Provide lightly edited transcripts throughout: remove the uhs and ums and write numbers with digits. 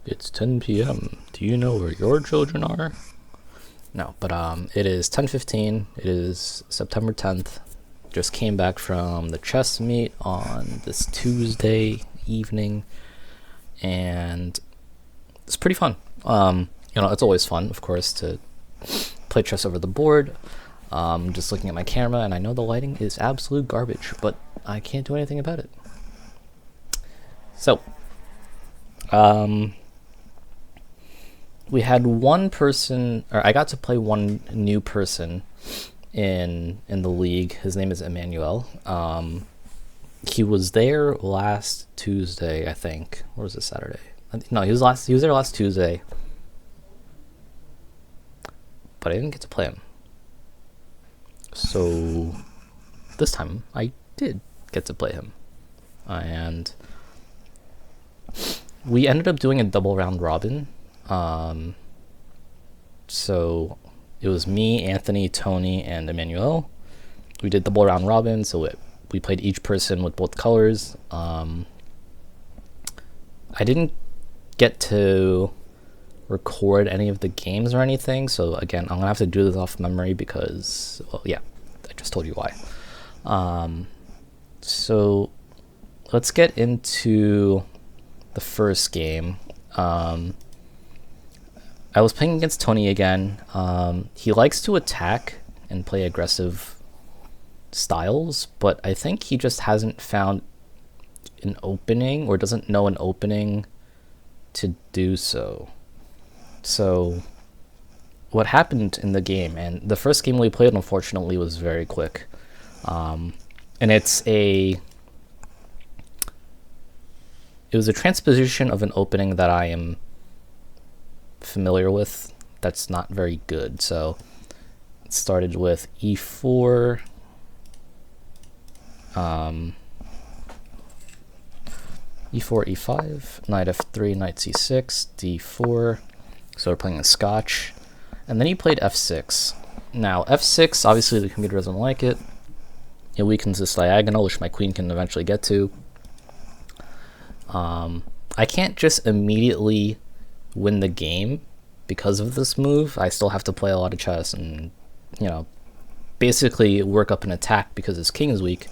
It's 10 p.m. Do you know where your children are? No, but it is 10:15. It is September 10th. Just came back from the chess meet on this Tuesday evening, and it's pretty fun. It's always fun, of course, to play chess over the board. Just looking at my camera, and I know the lighting is absolute garbage, but I can't do anything about it. So, we had one person, or I got to play one new person in the league. His name is Emmanuel. He was there last Tuesday, I think. Or was it Saturday? No, he was there last Tuesday. But I didn't get to play him. So this time I did get to play him. And we ended up doing a double round robin. So it was me, Anthony, Tony, and Emmanuel. We did double round robin, so we played each person with both colors. I didn't get to record any of the games or anything, so again, I'm gonna have to do this off memory because, well, yeah, I just told you why. So let's get into the first game. I was playing against Tony again. He likes to attack and play aggressive styles, but I think he just hasn't found an opening or doesn't know an opening to do so. So what happened in the game, and the first game we played, unfortunately, was very quick. And it was a transposition of an opening that I am familiar with that's not very good. So it started with e4, e4, e5, knight f3, knight c6, d4. So we're playing a scotch, and then he played f6. Now f6, obviously the computer doesn't like it. It weakens this diagonal, which my queen can eventually get to. I can't just immediately win the game because of this move. I still have to play a lot of chess and, basically work up an attack because his king is weak.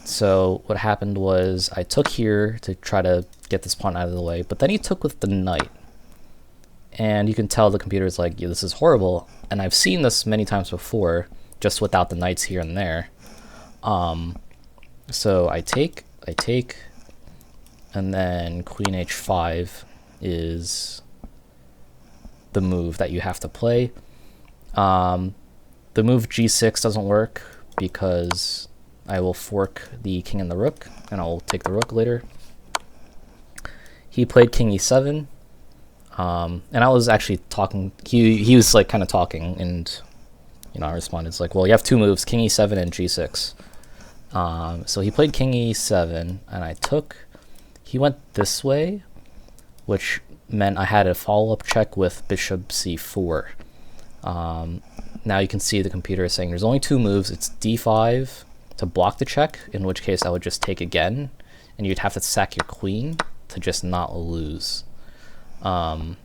So what happened was I took here to try to get this pawn out of the way, but then he took with the knight. And you can tell the computer is like, yeah, this is horrible. And I've seen this many times before, just without the knights here and there. So I take, and then queen h5 is the move that you have to play. The move g6 doesn't work because I will fork the king and the rook, and I'll take the rook later. He played king e7, and I was actually talking. He was like kind of talking, and I responded. It's like, well, you have two moves, king e7 and g6. So he played king e7, and I took. He went this way, which meant I had a follow-up check with bishop c4. Now you can see the computer is saying there's only two moves. It's d5 to block the check, in which case I would just take again, and you'd have to sack your queen to just not lose. But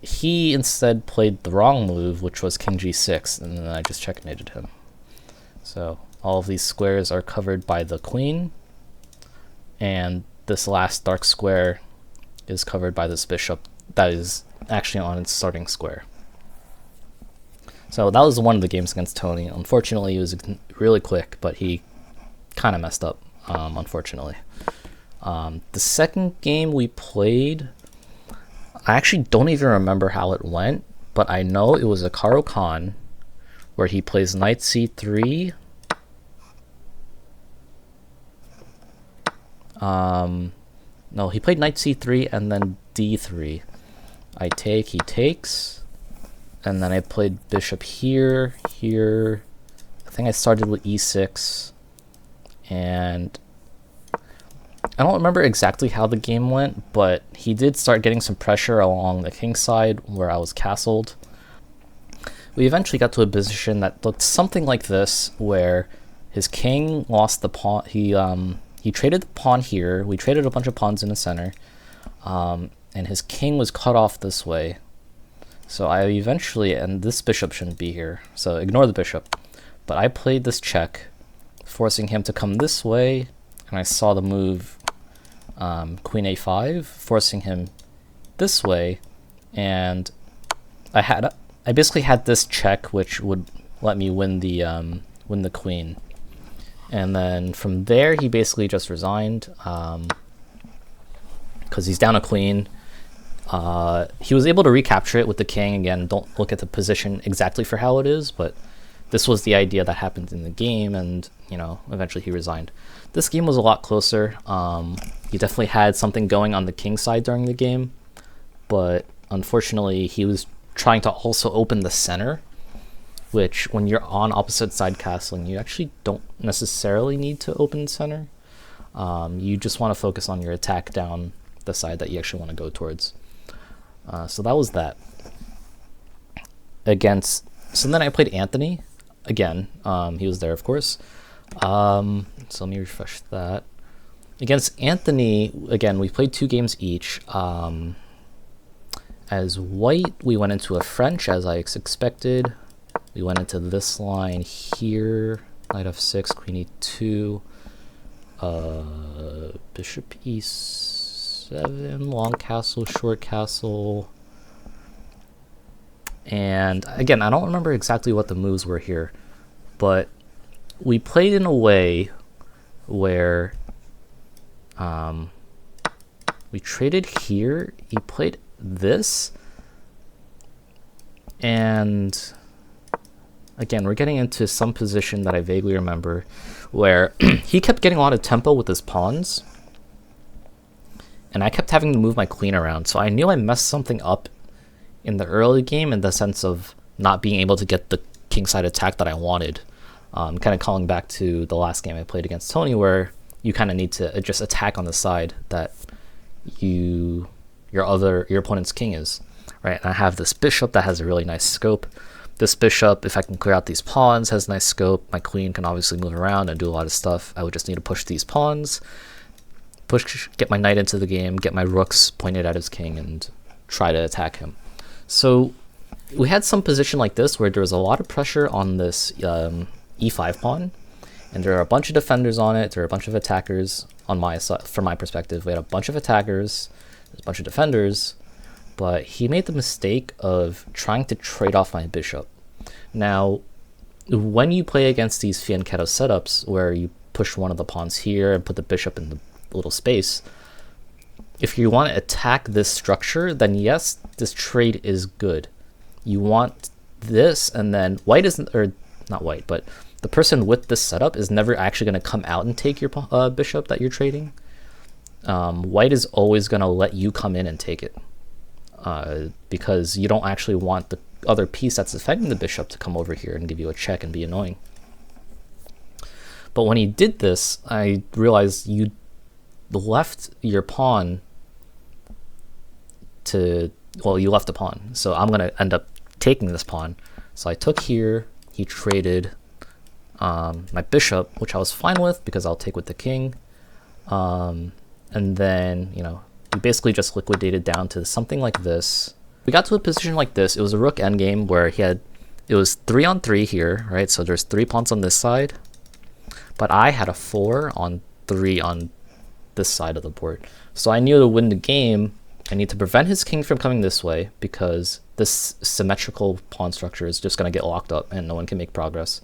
he instead played the wrong move, which was king g6, and then I just checkmated him. So all of these squares are covered by the queen, and this last dark square is covered by this bishop that is actually on its starting square. So that was one of the games against Tony. Unfortunately, it was really quick, but he kind of messed up, unfortunately. The second game we played, I actually don't even remember how it went, but I know it was a Caro-Kann where he plays knight c3. No, he played knight c3 and then d3. I take, he takes, and then I played bishop here. I think I started with e6, and I don't remember exactly how the game went, but he did start getting some pressure along the king side where I was castled. We eventually got to a position that looked something like this, where his king lost the pawn. He traded the pawn here. We traded a bunch of pawns in the center. and his king was cut off this way. So I eventually, and this bishop shouldn't be here, so ignore the bishop. But I played this check, forcing him to come this way, and I saw the move queen a5, forcing him this way, and I basically had this check, which would let me win the queen. And then from there, he basically just resigned because he's down a queen. He was able to recapture it with the king. Again, don't look at the position exactly for how it is, but this was the idea that happened in the game, and eventually he resigned. This game was a lot closer. He definitely had something going on the king side during the game, but unfortunately he was trying to also open the center, which when you're on opposite side castling, you actually don't necessarily need to open center. You just want to focus on your attack down the side that you actually want to go towards. So that was that. So then I played Anthony again. He was there, of course. So let me refresh that. Against Anthony, again, we played 2 games each. As white, we went into a French, as I expected. We went into this line here, knight f6, queen e2, bishop e7, long castle, short castle. And again, I don't remember exactly what the moves were here, but we played in a way where we traded here, he played this, and again, we're getting into some position that I vaguely remember where he kept getting a lot of tempo with his pawns, and I kept having to move my queen around, so I knew I messed something up in the early game in the sense of not being able to get the kingside attack that I wanted. Kind of calling back to the last game I played against Tony, where you kind of need to just attack on the side that your opponent's king is, right? And I have this bishop that has a really nice scope. This bishop, if I can clear out these pawns, has nice scope. My queen can obviously move around and do a lot of stuff. I would just need to push these pawns, get my knight into the game, get my rooks pointed at his king, and try to attack him. So we had some position like this where there was a lot of pressure on this e5 pawn, and there are a bunch of defenders on it. There are a bunch of attackers on my side. From my perspective, we had a bunch of attackers, there's a bunch of defenders, but he made the mistake of trying to trade off my bishop. Now, when you play against these fianchetto setups where you push one of the pawns here and put the bishop in the little space, if you want to attack this structure, then yes, this trade is good. You want this, and then white isn't, or not white, but the person with this setup is never actually going to come out and take your bishop that you're trading. White is always going to let you come in and take it, because you don't actually want the other piece that's defending the bishop to come over here and give you a check and be annoying. But when he did this, I realized you left your pawn you left a pawn, so I'm going to end up taking this pawn. So I took here, he traded my bishop, which I was fine with because I'll take with the king, and then we basically just liquidated down to something like this. We got to a position like this. It was a rook endgame where it was 3-on-3 here, right? So there's 3 pawns on this side, but I had a 4-on-3 on this side of the board. So I knew to win the game, I need to prevent his king from coming this way, because this symmetrical pawn structure is just going to get locked up and no one can make progress.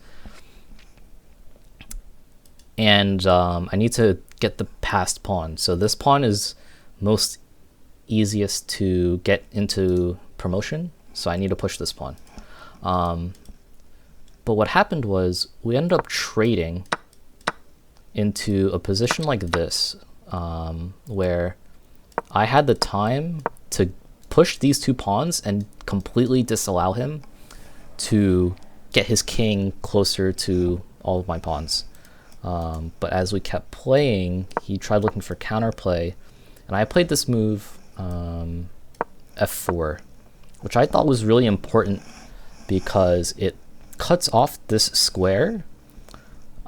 And I need to get the passed pawn. So this pawn is most easiest to get into promotion, so I need to push this pawn. But what happened was we ended up trading into a position like this, where I had the time to push these 2 pawns and completely disallow him to get his king closer to all of my pawns. But as we kept playing, he tried looking for counterplay, and I played this move, f4, which I thought was really important because it cuts off this square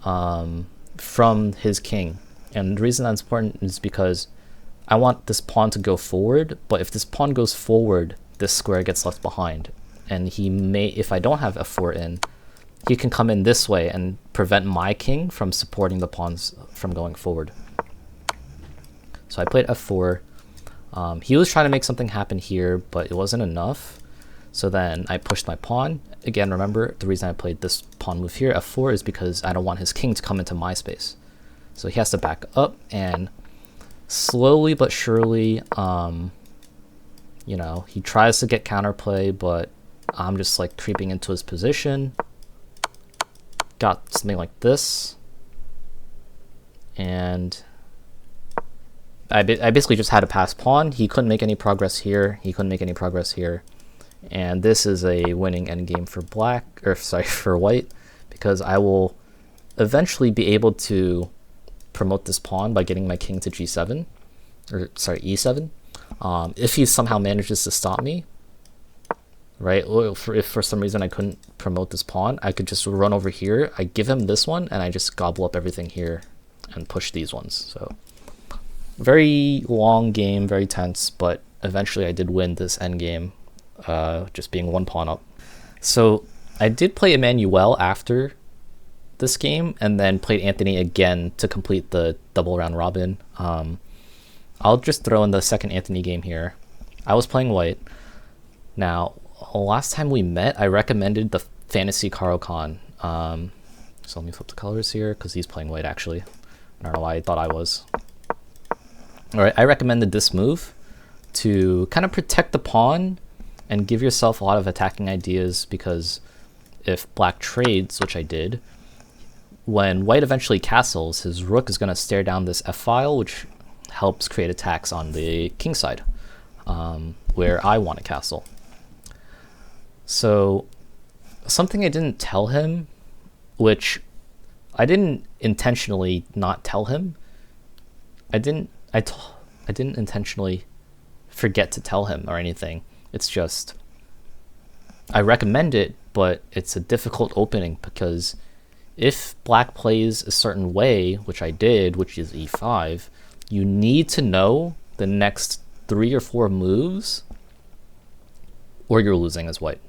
from his king. And the reason that's important is because I want this pawn to go forward, but if this pawn goes forward, this square gets left behind. And he may, if I don't have f4 in, he can come in this way and prevent my king from supporting the pawns from going forward. So I played f4. He was trying to make something happen here, but it wasn't enough. So then I pushed my pawn. Again, remember, the reason I played this pawn move here, f4, is because I don't want his king to come into my space. So he has to back up, and slowly but surely, you know, he tries to get counterplay, but I'm just like creeping into his position. Got something like this. And I basically just had to pass pawn. He couldn't make any progress here. He couldn't make any progress here. And this is a winning endgame for black, or sorry, for white, because I will eventually be able to promote this pawn by getting my king to g7, or sorry, e7. If he somehow manages to stop me, right? If for some reason I couldn't promote this pawn, I could just run over here. I give him this one, and I just gobble up everything here and push these ones. So very long game, very tense, but eventually I did win this endgame, just being one pawn up. So I did play Emmanuel after this game, and then played Anthony again to complete the double round robin. I'll just throw in the second Anthony game here. I was playing white. Now, last time we met, I recommended the Fantasy Caro Khan. So let me flip the colors here, because he's playing white actually. I don't know why I thought I was. Alright, I recommended this move to kind of protect the pawn and give yourself a lot of attacking ideas, because if black trades, which I did, when white eventually castles, his rook is going to stare down this f-file, which helps create attacks on the king side, where I want to castle. So something I didn't tell him, which I didn't intentionally not tell him, I didn't intentionally forget to tell him or anything. It's just, I recommend it, but it's a difficult opening, because if black plays a certain way, which I did, which is e5, you need to know the next 3 or 4 moves, or you're losing as white.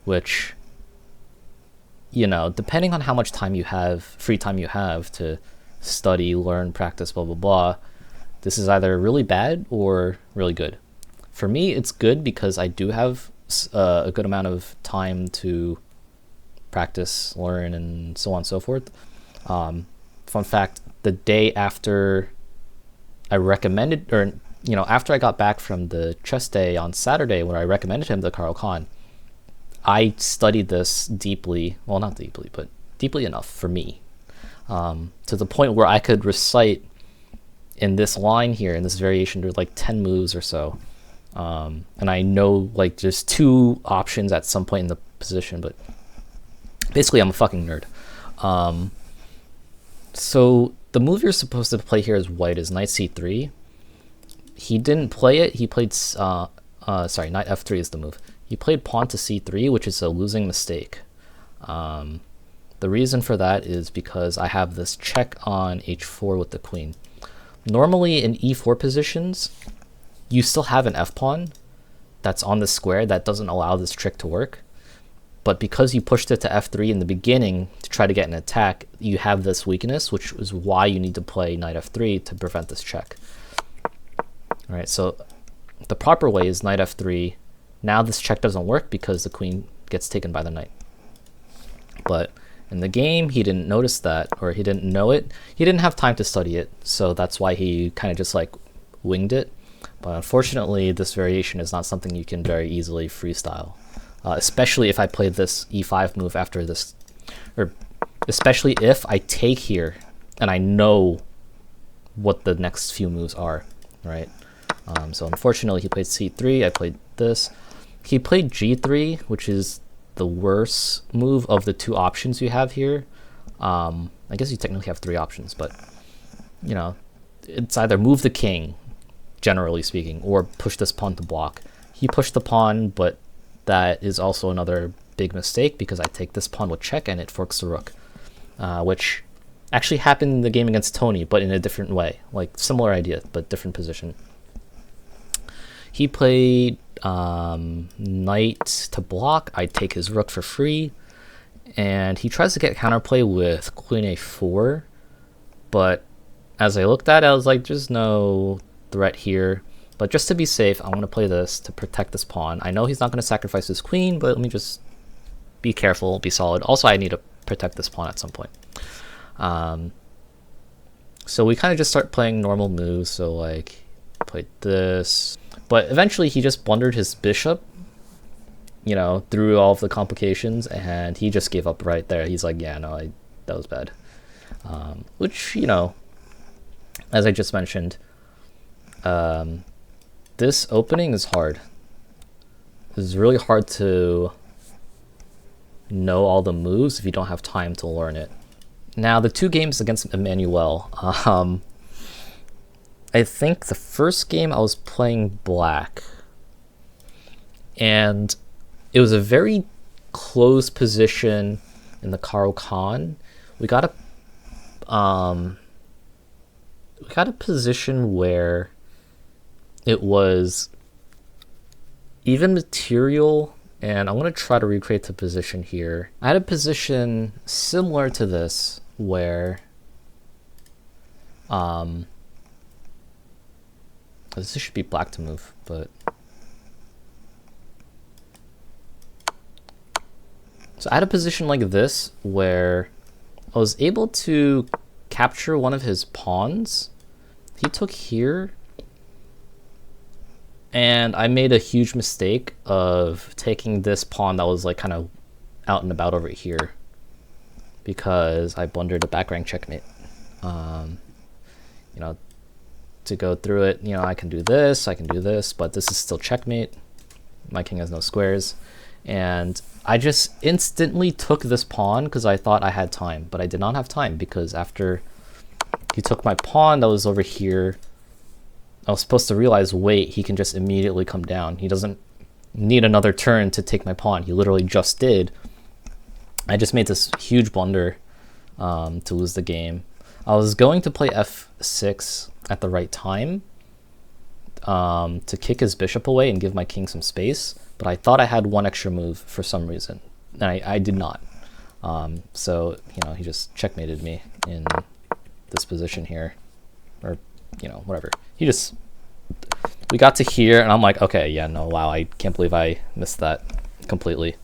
Which, you know, depending on how much time you have, free time you have to study, learn, practice, blah, blah, blah, this is either really bad or really good. For me, it's good because I do have a good amount of time to practice, learn, and so on and so forth. Fun fact, the day after I recommended, or, you know, after I got back from the chess day on Saturday, where I recommended him the Caro Khan, I studied this deeply, well, not deeply, but deeply enough for me, to the point where I could recite in this line here, in this variation, there's like 10 moves or so. And I know like just 2 options at some point in the position, but basically I'm a fucking nerd. So the move you're supposed to play here as white is knight c3. He didn't play it. He played, sorry, knight f3 is the move. He played pawn to c3, which is a losing mistake. The reason for that is because I have this check on h4 with the queen. Normally in e4 positions, you still have an f-pawn that's on the square that doesn't allow this trick to work. But because you pushed it to f3 in the beginning to try to get an attack, you have this weakness, which is why you need to play knight f3 to prevent this check. All right, so the proper way is knight f3. Now this check doesn't work because the queen gets taken by the knight. But in the game, he didn't notice that, or he didn't know it. He didn't have time to study it, so that's why he kind of just like winged it. But unfortunately, this variation is not something you can very easily freestyle, especially if I played this e5 move after this, or especially if I take here and I know what the next few moves are, right? So unfortunately, he played c3, I played this. He played g3, which is the worst move of the 2 options you have here. I guess you technically have 3 options, but, you know, it's either move the king, generally speaking, or push this pawn to block. He pushed the pawn, but that is also another big mistake, because I take this pawn with check and it forks the rook, which Actually happened in the game against Toni, but in a different way. Like, similar idea, but different position. He played knight to block. I take his rook for free. And he tries to get counterplay with queen a4. But as I looked at it, I was like, there's no threat here. But just to be safe, I want to play this to protect this pawn. I know he's not going to sacrifice his queen, but let me just be careful, be solid. Also, I need to protect this pawn at some point. So we kind of just start playing normal moves. So like, played this. But eventually he just blundered his bishop, you know, through all of the complications, and he just gave up right there. He's like, yeah, no, that was bad. Which, you know, as I just mentioned, this opening is hard. It's really hard to know all the moves if you don't have time to learn it. Now, the 2 games against Emmanuel, I think the first game I was playing black, and it was a very close position in the Karo Khan. We got a position where it was even material, and I'm going to try to recreate the position here. I had a position similar to this where this should be black to move, but so I had a position like this where I was able to capture one of his pawns. He took here, and I made a huge mistake of taking this pawn that was like kind of out and about over here because I blundered a back rank checkmate. You know, to go through it, you know, I can do this, but this is still checkmate. My king has no squares. And I just instantly took this pawn because I thought I had time, but I did not have time because after he took my pawn that was over here, I was supposed to realize, wait, he can just immediately come down. He doesn't need another turn to take my pawn. He literally just did. I just made this huge blunder to lose the game. I was going to play f6 at the right time to kick his bishop away and give my king some space, but I thought I had one extra move for some reason, and I did not. So, you know, he just checkmated me in this position here, or, you know, whatever. We got to here, and I'm like, okay, yeah, no, wow, I can't believe I missed that completely.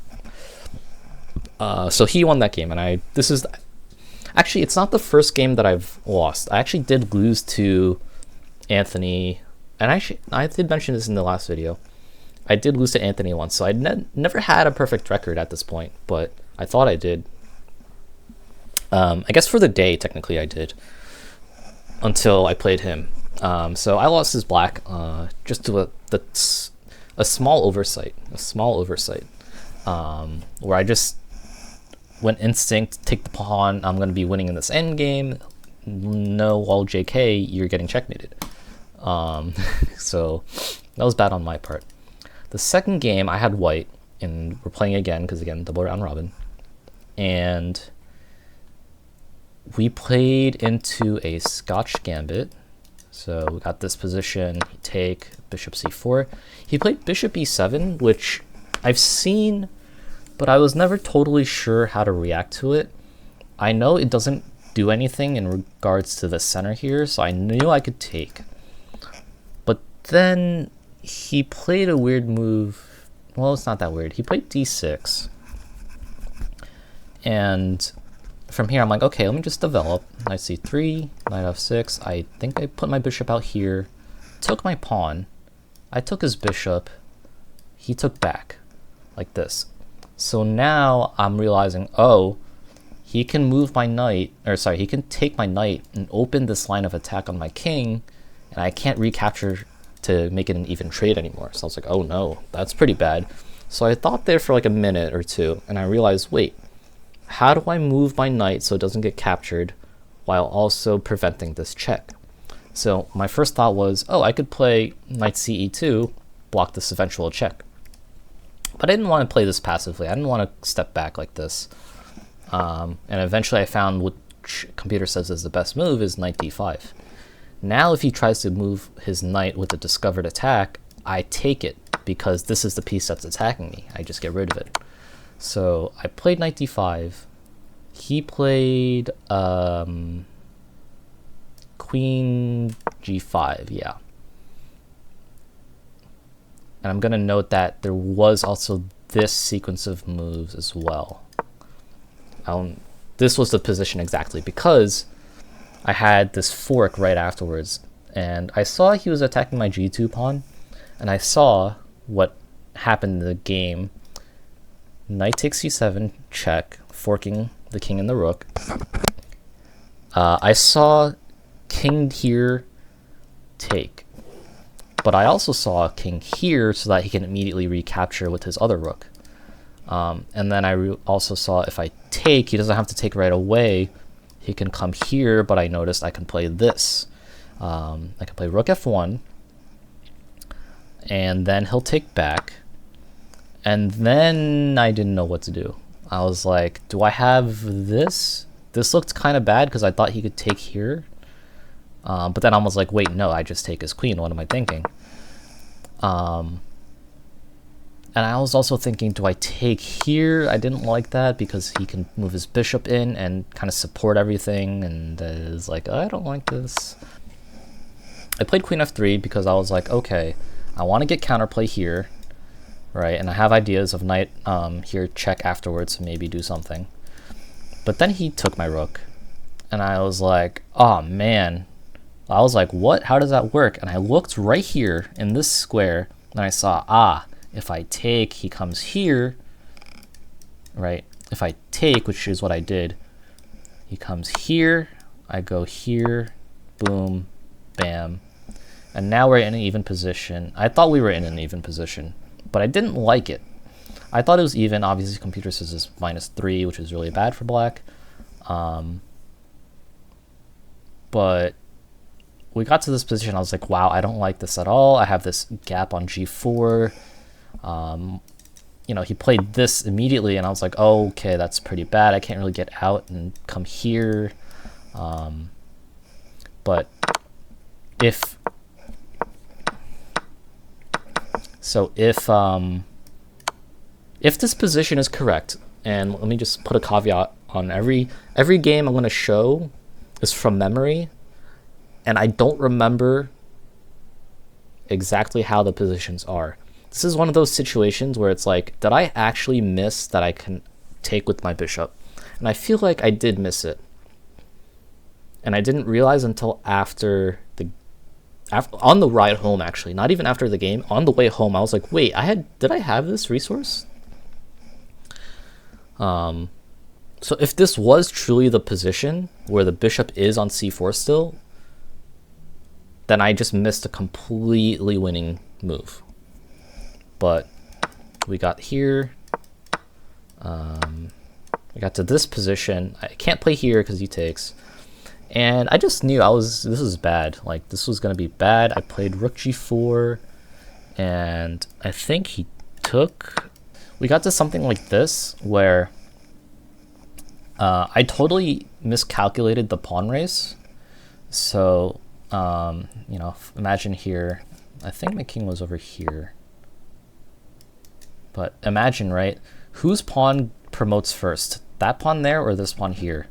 So he won that game, and actually, it's not the first game that I've lost. I actually did lose to Anthony, and I did mention this in the last video. I did lose to Anthony once, so I never had a perfect record at this point, but I thought I did. I guess for the day, technically I did, until I played him. So I lost his black just to a small oversight, where I just went instinct, take the pawn, I'm going to be winning in this end game. No, well, JK, you're getting checkmated. So that was bad on my part. The second game, I had white, and we're playing again, because again, double round robin. And we played into a Scotch gambit. So we got this position, take bishop c4. He played bishop e7, which I've seen, but I was never totally sure how to react to it. I know it doesn't do anything in regards to the center here, so I knew I could take. But then he played a weird move. Well, it's not that weird. He played d6. And from here, I'm like, okay, let me just develop. Knight c3, knight f6. I think I put my bishop out here, took my pawn. I took his bishop. He took back, like this. So now I'm realizing, oh, he can move my knight, or sorry, he can take my knight and open this line of attack on my king, and I can't recapture to make it an even trade anymore. So I was like, oh no, that's pretty bad. So I thought there for like a minute or two, and I realized, wait, how do I move my knight so it doesn't get captured while also preventing this check? So my first thought was, oh, I could play knight ce2, block this eventual check. But I didn't want to play this passively. I didn't want to step back like this. And eventually I found computer says is the best move is knight d5. Now if he tries to move his knight with a discovered attack, I take it because this is the piece that's attacking me. I just get rid of it. So I played knight d5. He played queen g5, yeah. And I'm going to note that there was also this sequence of moves as well. This was the position exactly because I had this fork right afterwards, and I saw he was attacking my g2 pawn, and I saw what happened in the game. Knight takes c7, check, forking the king and the rook. I saw king here, take. But I also saw king here so that he can immediately recapture with his other rook. And then I also saw if I take, he doesn't have to take right away. He can come here, but I noticed I can play this. I can play rook f1, and then he'll take back. And then I didn't know what to do. I was like, do I have this? This looked kind of bad because I thought he could take here. But then I was like, wait, no, I just take his queen. What am I thinking? And I was also thinking, do I take here? I didn't like that because he can move his bishop in and kind of support everything. And it's like, I don't like this. I played queen f3 because I was like, okay, I want to get counterplay here, right? And I have ideas of knight here, check afterwards, so maybe do something. But then he took my rook. And I was like, oh, man. I was like, what? How does that work? And I looked right here in this square, and I saw, if I take, he comes here, right? If I take, which is what I did, he comes here, I go here, boom, bam. And now we're in an even position. I thought we were in an even position, but I didn't like it. I thought it was even. Obviously, computer says it's -3, which is really bad for black. But we got to this position, I was like, wow, I don't like this at all. I have this gap on g4. You know, he played this immediately, and I was like, oh, okay, that's pretty bad. I can't really get out and come here. But if this position is correct, and let me just put a caveat on every game I'm going to show is from memory, and I don't remember exactly how the positions are. This is one of those situations where it's like, did I actually miss that I can take with my bishop? And I feel like I did miss it. And I didn't realize until on the ride home, actually, not even after the game, on the way home, I was like, wait, did I have this resource? So if this was truly the position where the bishop is on c4 still, then I just missed a completely winning move. But we got here. We got to this position. I can't play here because he takes. And I just knew this was bad. Like, this was going to be bad. I played rook g4, and I think he took. We got to something like this where I totally miscalculated the pawn race. So, you know, imagine here. I think my king was over here. But imagine, right? Whose pawn promotes first? That pawn there or this pawn here?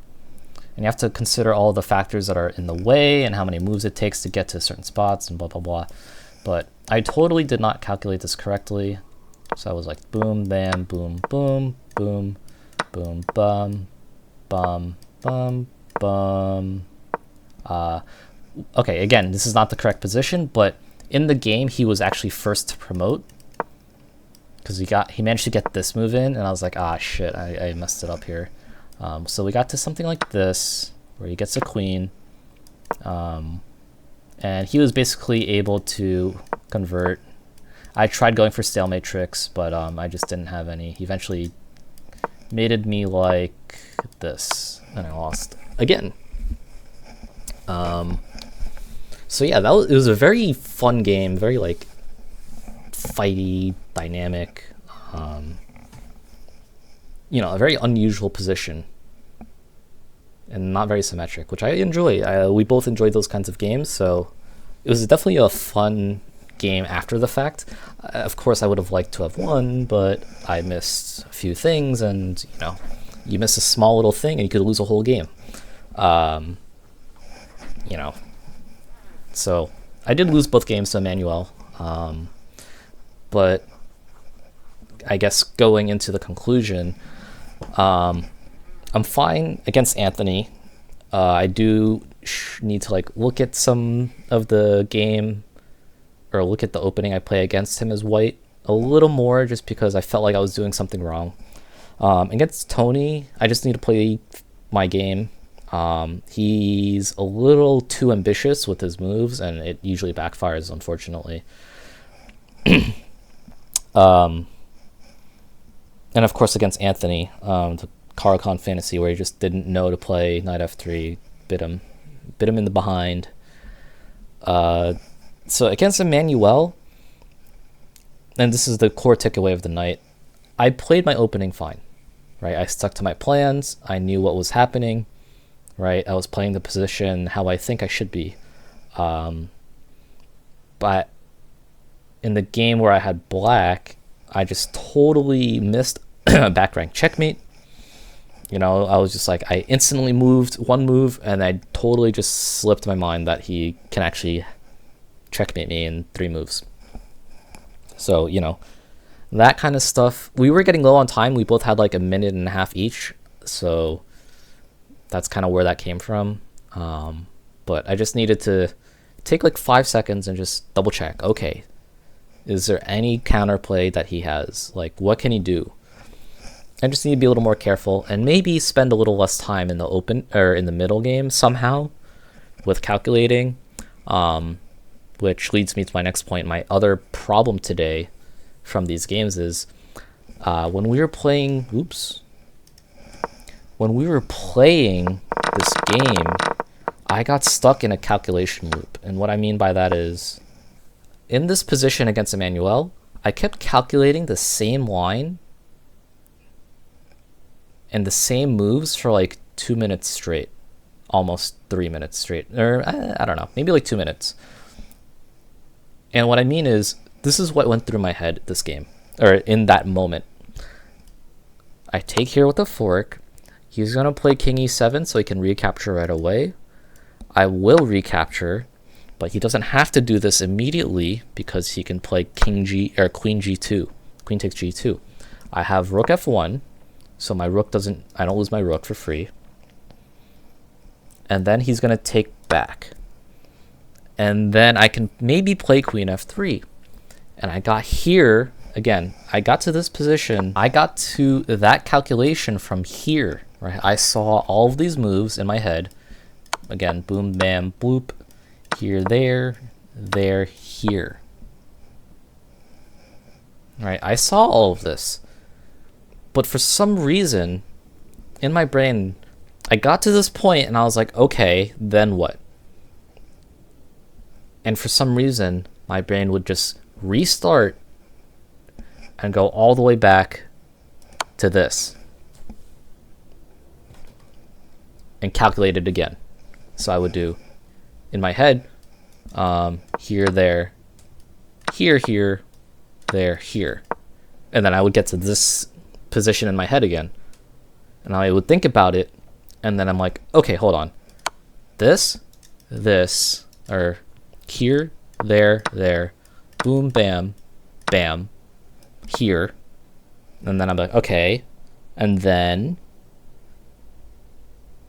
And you have to consider all the factors that are in the way and how many moves it takes to get to certain spots and blah, blah, blah. But I totally did not calculate this correctly. So I was like, boom, bam, boom, boom, boom, boom, bum, bum, bum, bum. Okay, again, this is not the correct position, but in the game, he was actually first to promote. Because he managed to get this move in, and I was like, ah, shit, I messed it up here. So we got to something like this, where he gets a queen. And he was basically able to convert. I tried going for stalemate tricks, but I just didn't have any. He eventually mated me like this, and I lost again. So yeah, it was a very fun game, very like fighty, dynamic, you know, a very unusual position. and not very symmetric, which I enjoy. We both enjoyed those kinds of games, so it was definitely a fun game after the fact. Of course, I would have liked to have won, but I missed a few things, and you miss a small little thing and you could lose a whole game. You know, so I did lose both games to Emmanuel, but I guess going into the conclusion, I'm fine against Anthony. I do need to look at some of the game, or look at the opening I play against him as white a little more, just because I felt like I was doing something wrong. Against Toni, I just need to play my game. He's a little too ambitious with his moves, and it usually backfires, unfortunately. And of course against Anthony, the Caracan Fantasy, where he just didn't know to play knight f3, bit him in the behind. So against Emmanuel, and this is the core takeaway of the night, I played my opening fine, right? I stuck to my plans. I knew what was happening, right? I was playing the position how I think I should be. But in the game where I had black, I just totally missed a back rank checkmate. I was just like, I instantly moved one move, and I totally just slipped my mind that he can actually checkmate me in 3 moves. So, that kind of stuff. We were getting low on time. We both had like a minute and a half each. So that's kind of where that came from. But I just needed to take like 5 seconds and just double check. Okay, is there any counterplay that he has? Like, what can he do? I just need to be a little more careful, and maybe spend a little less time in the open or in the middle game somehow with calculating. Which leads me to my next point. My other problem today from these games is when we were playing this game, I got stuck in a calculation loop. And what I mean by that is, in this position against Emmanuel, I kept calculating the same line and the same moves for like 2 minutes straight, almost 3 minutes straight, or I don't know, maybe like 2 minutes. And what I mean is, this is what went through my head this game, or in that moment. I take here with a fork. He's going to play king e7 so he can recapture right away. I will recapture, but he doesn't have to do this immediately because he can play queen g2, queen takes g2. I have rook f1, so my rook I don't lose my rook for free. And then he's going to take back. And then I can maybe play queen f3. And I got here, again, I got to this position, I got to that calculation from here, right? I saw all of these moves in my head. Again, boom, bam, bloop, here, there, here. Right? I saw all of this. But for some reason, in my brain, I got to this point and I was like, okay, then what? And for some reason, my brain would just restart and go all the way back to this and calculate it again. So I would do, in my head, here, there, here, there, here. And then I would get to this position in my head again. And I would think about it, and then I'm like, okay, hold on. This, or here, there, boom, bam, bam, here. And then I'm like, okay. And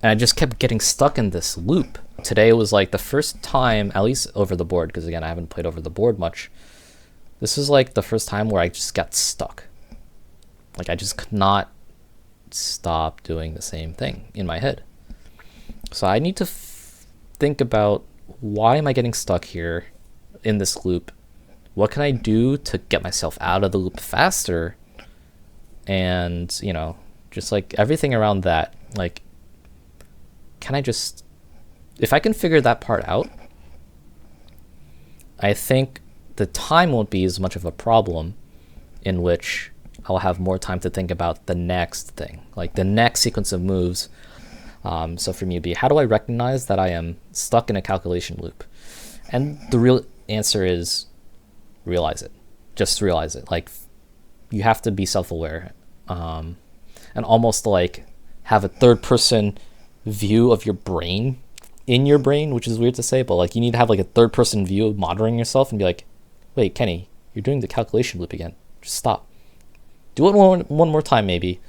I just kept getting stuck in this loop. Today was like the first time, at least over the board, because again, I haven't played over the board much. This is like the first time where I just got stuck. Like, I just could not stop doing the same thing in my head. So I need to think about, why am I getting stuck here in this loop? What can I do to get myself out of the loop faster? And, just like everything around that, like, can I just, if I can figure that part out, I think the time won't be as much of a problem, in which I'll have more time to think about the next thing, like the next sequence of moves. So for me, it'd be, how do I recognize that I am stuck in a calculation loop? And the real answer is realize it. Just realize it. Like, you have to be self-aware, and almost like have a third-person view of your brain in your brain, which is weird to say, but like you need to have like a third-person view of monitoring yourself and be like, wait, Kenny, you're doing the calculation loop again. Just stop. Do it one more time maybe,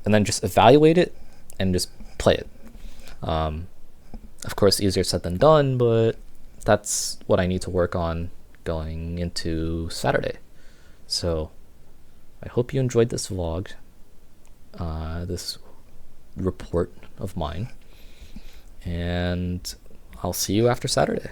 and then just evaluate it and just play it. Of course, easier said than done, but that's what I need to work on going into Saturday. So I hope you enjoyed this vlog, this report of mine, and I'll see you after Saturday.